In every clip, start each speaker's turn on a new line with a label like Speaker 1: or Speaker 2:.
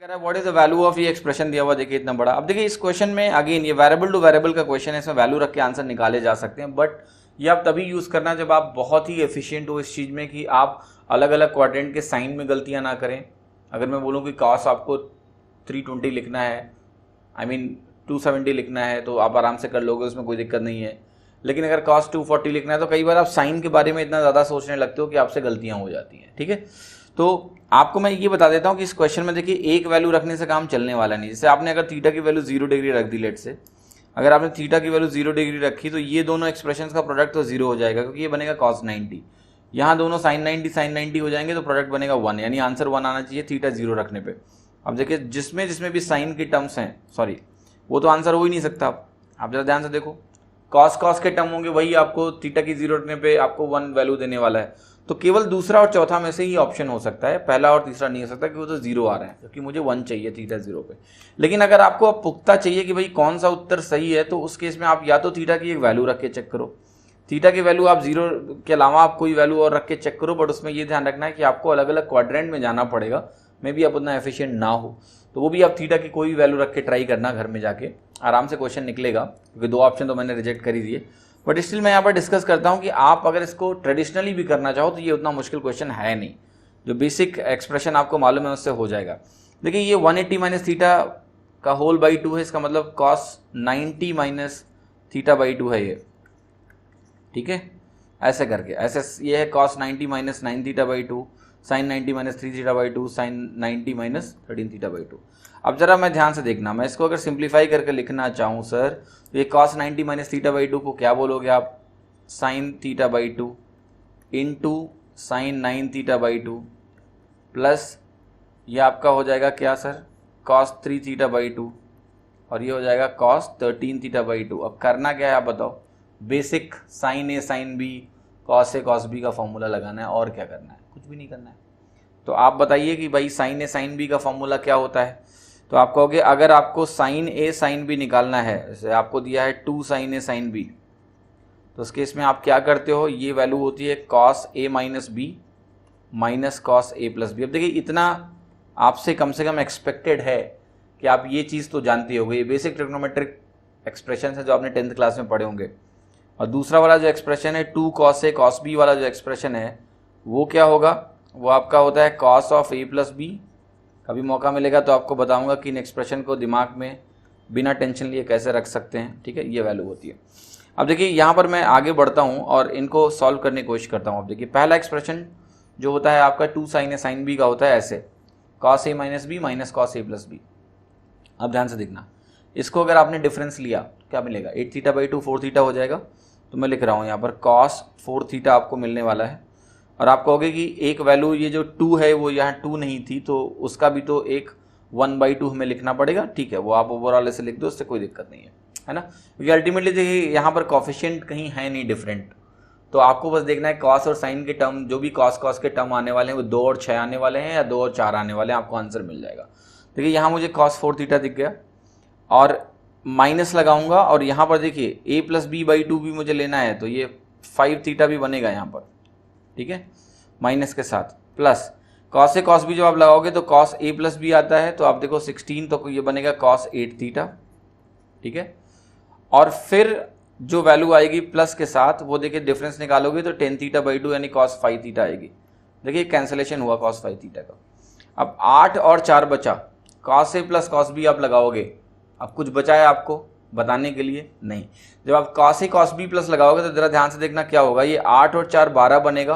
Speaker 1: कह रहा है what is the value of, ये एक्सप्रेशन दिया हुआ देखिए इतना बड़ा। अब देखिए इस क्वेश्चन में अगेन ये वेरिएबल टू वेरिएबल का क्वेश्चन है, इसमें वैल्यू रख के आंसर निकाले जा सकते हैं, बट ये आप तभी यूज करना जब आप बहुत ही एफिशिएंट हो इस चीज में कि आप अलग अलग क्वाड्रेंट के साइन में गलतियां ना करें। अगर मैं बोलूँ कि कॉस आपको 320 लिखना है, आई मीन 270 लिखना है, तो आप आराम से कर लोगे, उसमें कोई दिक्कत नहीं है। लेकिन अगर कॉस 240 लिखना है तो कई बार आप साइन के बारे में इतना ज़्यादा सोचने लगते हो कि आपसे गलतियां हो जाती हैं। ठीक है, तो आपको मैं ये बता देता हूँ कि इस क्वेश्चन में देखिए एक वैल्यू रखने से काम चलने वाला नहीं। जैसे आपने अगर थीटा की वैल्यू 0 डिग्री रख दी, लेट से अगर आपने थीटा की वैल्यू 0 डिग्री रखी तो ये दोनों एक्सप्रेशंस का प्रोडक्ट तो 0 हो जाएगा, क्योंकि ये बनेगा cos 90। यहाँ दोनों sin 90 हो जाएंगे तो प्रोडक्ट बनेगा 1, यानी आंसर 1 आना चाहिए थीटा 0 रखने पे। अब देखिए जिसमें भी साइन की टर्म्स हैं, सॉरी वो तो आंसर हो ही नहीं सकता। आप जरा ध्यान से देखो, cos के टर्म होंगे, वही आपको थीटा की 0 रखने पे आपको 1 वैल्यू देने वाला है। तो केवल दूसरा और चौथा में से ही ऑप्शन हो सकता है, पहला और तीसरा नहीं हो सकता, क्योंकि वो तो 0 आ रहे हैं, क्योंकि मुझे 1 चाहिए थीटा 0 पे। लेकिन अगर आपको पुख्ता चाहिए कि भाई कौन सा उत्तर सही है, तो उस केस में आप या तो थीटा की एक वैल्यू रख के चेक करो, थीटा की वैल्यू आप 0 के अलावा आप कोई वैल्यू और रख के चेक करो, बट उसमें ये ध्यान रखना है कि आपको अलग अलग क्वाड्रेंट में जाना पड़ेगा, मे भी आप उतना एफिशिएंट ना हो, तो वो भी आप थीटा की कोई वैल्यू रख के ट्राई करना, घर में जाके आराम से क्वेश्चन निकलेगा, क्योंकि 2 ऑप्शन तो मैंने रिजेक्ट कर ही दिए। बट स्टिल मैं यहाँ पर डिस्कस करता हूँ कि आप अगर इसको ट्रेडिशनली भी करना चाहो तो ये उतना मुश्किल क्वेश्चन है नहीं, जो बेसिक एक्सप्रेशन आपको मालूम है उससे हो जाएगा। देखिए ये 180 माइनस थीटा का होल बाई 2 है, इसका मतलब cos 90 माइनस थीटा बाई 2 है ये। ठीक है, ऐसे करके ऐसे ये है cos 90 minus 9 theta by 2, sine 90 minus 3 theta by 2, sine 90 minus 13 theta by 2। अब जरा मैं ध्यान से देखना, मैं इसको अगर सिंप्लीफाई करके लिखना चाहूँ सर, तो ये cos 90 माइनस थीटा बाई 2 को क्या बोलोगे आप, sine theta by 2 into sine 9 theta by 2 plus ये आपका हो जाएगा क्या सर, cos 3 थीटा बाई 2, और ये हो जाएगा cos 13 थीटा बाई 2। अब करना क्या है आप बताओ, बेसिक साइन ए साइन बी cos ए cos बी का फॉर्मूला लगाना है, और क्या करना है, कुछ भी नहीं करना है। तो आप बताइए कि भाई साइन ए साइन बी का फॉर्मूला क्या होता है, तो आप कहोगे अगर आपको साइन ए साइन बी निकालना है, जैसे आपको दिया है 2 साइन ए साइन बी, तो उस केस में आप क्या करते हो, ये वैल्यू होती है cos ए माइनस बी माइनस cos ए प्लस बी। अब देखिए इतना आपसे कम से कम एक्सपेक्टेड है कि आप ये चीज़ तो जानते होंगे, ये बेसिक ट्रिग्नोमेट्रिक एक्सप्रेशन है जो आपने 10th क्लास में पढ़े होंगे। और दूसरा वाला जो एक्सप्रेशन है 2 cos ए cos बी वाला जो एक्सप्रेशन है वो क्या होगा, वो आपका होता है cos of A plus B. कभी मौका मिलेगा तो आपको बताऊंगा कि इन एक्सप्रेशन को दिमाग में बिना टेंशन लिए कैसे रख सकते हैं। ठीक है, ये वैल्यू होती है। अब देखिए यहाँ पर मैं आगे बढ़ता हूँ और इनको सॉल्व करने की कोशिश करता हूँ। अब देखिए पहला एक्सप्रेशन जो होता है आपका 2 साइन ए साइन बी का होता है ऐसे, cos ए माइनस बी माइनस cos ए प्लस बी। अब ध्यान से देखना, इसको अगर आपने डिफरेंस लिया क्या मिलेगा, 8 थीटा बाई 2 4 थीटा हो जाएगा। तो मैं लिख रहा हूँ यहाँ पर cos 4 थीटा आपको मिलने वाला है। और आप कहोगे कि एक वैल्यू ये जो 2 है वो यहाँ 2 नहीं थी, तो उसका भी तो एक 1/2 हमें लिखना पड़ेगा। ठीक है, वो आप ओवरऑल ऐसे लिख दो, उससे कोई दिक्कत नहीं है ना, क्योंकि अल्टीमेटली देखिए यहाँ पर कॉफिशिएंट कहीं है नहीं डिफरेंट, तो आपको बस देखना है cos और साइन के टर्म जो भी cos के टर्म आने वाले हैं वो 2 और 6 आने वाले हैं या 2 और 4 आने वाले हैं, आपको आंसर मिल जाएगा। देखिए यहाँ मुझे cos 4 थीटा दिख गया और माइनस लगाऊंगा, और यहाँ पर देखिए a प्लस बी बाई 2 भी मुझे लेना है, तो ये 5 थीटा भी बनेगा यहाँ पर। ठीक है, माइनस के साथ प्लस cos ए cos बी जब आप लगाओगे तो cos ए प्लस बी आता है, तो आप देखो 16, तो ये बनेगा cos 8 थीटा। ठीक है, और फिर जो वैल्यू आएगी प्लस के साथ वो देखिए डिफरेंस निकालोगे तो 10 थीटा बाई 2 यानी cos 5 थीटा आएगी। देखिए कैंसलेशन हुआ cos 5 थीटा का। अब 8 और 4 बचा, cos ए प्लस cos बी आप लगाओगे, अब कुछ बचा है आपको बताने के लिए नहीं। जब आप cos ए cos बी प्लस लगाओगे तो जरा ध्यान से देखना क्या होगा, ये 8 और 4 12 बनेगा,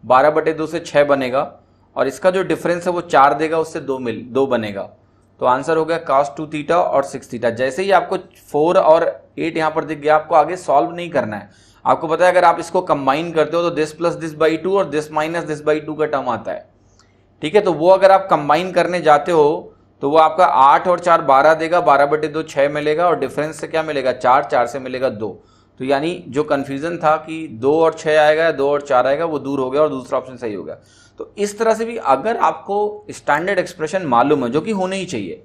Speaker 1: 12/2 से 6 बनेगा, और इसका जो डिफरेंस है वो 4 देगा, उससे 2 बनेगा। तो आंसर हो गया cos 2 थीटा और 6 थीटा। जैसे ही आपको 4 और 8 यहाँ पर दिख गया, आपको आगे सॉल्व नहीं करना है। आपको पता है अगर आप इसको कंबाइन करते हो तो दिस प्लस दिस बाई 2 और दिस माइनस दिस बाई 2 का टर्म आता है। ठीक है, तो वो अगर आप कंबाइन करने जाते हो तो वो आपका 8 और 4 12 देगा, 12/2 6 मिलेगा, और डिफरेंस से क्या मिलेगा 4, 4 से मिलेगा 2। तो यानी जो कन्फ्यूजन था कि 2 और 6 आएगा या 2 और 4 आएगा, वो दूर हो गया और दूसरा ऑप्शन सही हो गया। तो इस तरह से भी अगर आपको स्टैंडर्ड एक्सप्रेशन मालूम है, जो कि होने ही चाहिए,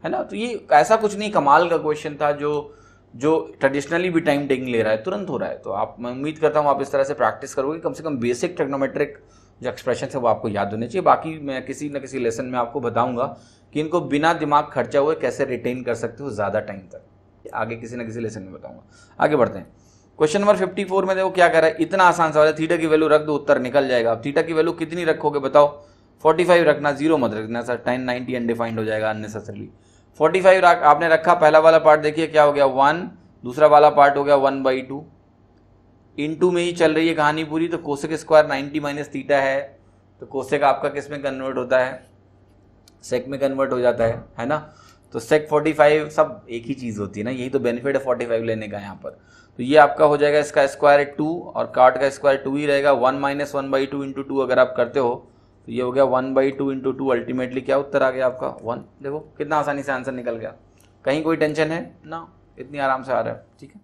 Speaker 1: है ना, तो ये ऐसा कुछ नहीं कमाल का क्वेश्चन था जो ट्रेडिशनली भी टाइम टेकिंग ले रहा है, तुरंत हो रहा है। तो आप, मैं उम्मीद करता हूँ आप इस तरह से प्रैक्टिस करोगे, कम से कम बेसिक ट्रिग्नोमेट्रिक जो एक्सप्रेशन है वो आपको याद होने चाहिए। बाकी मैं किसी न किसी लेसन में आपको बताऊंगा कि इनको बिना दिमाग खर्चा हुए कैसे रिटेन कर सकते हो ज़्यादा टाइम तक, आगे किसी न किसी लेसन में बताऊंगा। आगे बढ़ते हैं। क्वेश्चन नंबर 54 में देखो क्या कह रहा है, इतना आसान सवाल है, थीटा की वैल्यू रख दो उत्तर निकल जाएगा। अब थीटा की वैल्यू कितनी रखोगे बताओ, 45 रखना, 0 मत रखना सर, 1090 अनडिफाइंड हो जाएगा अननेसेसरली। 45 आपने रखा, पहला वाला पार्ट देखिए क्या हो गया 1, दूसरा वाला पार्ट हो गया 1/2, इनटू में ही चल रही है कहानी पूरी। तो कोसेक स्क्वायर 90 माइनस थीटा है, तो कोसेक आपका किस में कन्वर्ट होता है, सेक में कन्वर्ट हो जाता है ना। तो सेक 45 सब एक ही चीज़ होती है ना, यही तो बेनिफिट है 45 लेने का यहाँ पर। तो ये आपका हो जाएगा, इसका स्क्वायर 2 और काट का स्क्वायर 2 ही रहेगा। 1 माइनस 1/2 इंटू 2 अगर आप करते हो तो ये हो गया 1/2 इंटू 2, अल्टीमेटली क्या उत्तर आ गया आपका 1। देखो कितना आसानी से आंसर निकल गया, कहीं कोई टेंशन है ना, इतनी आराम से आ रहा है, ठीक है।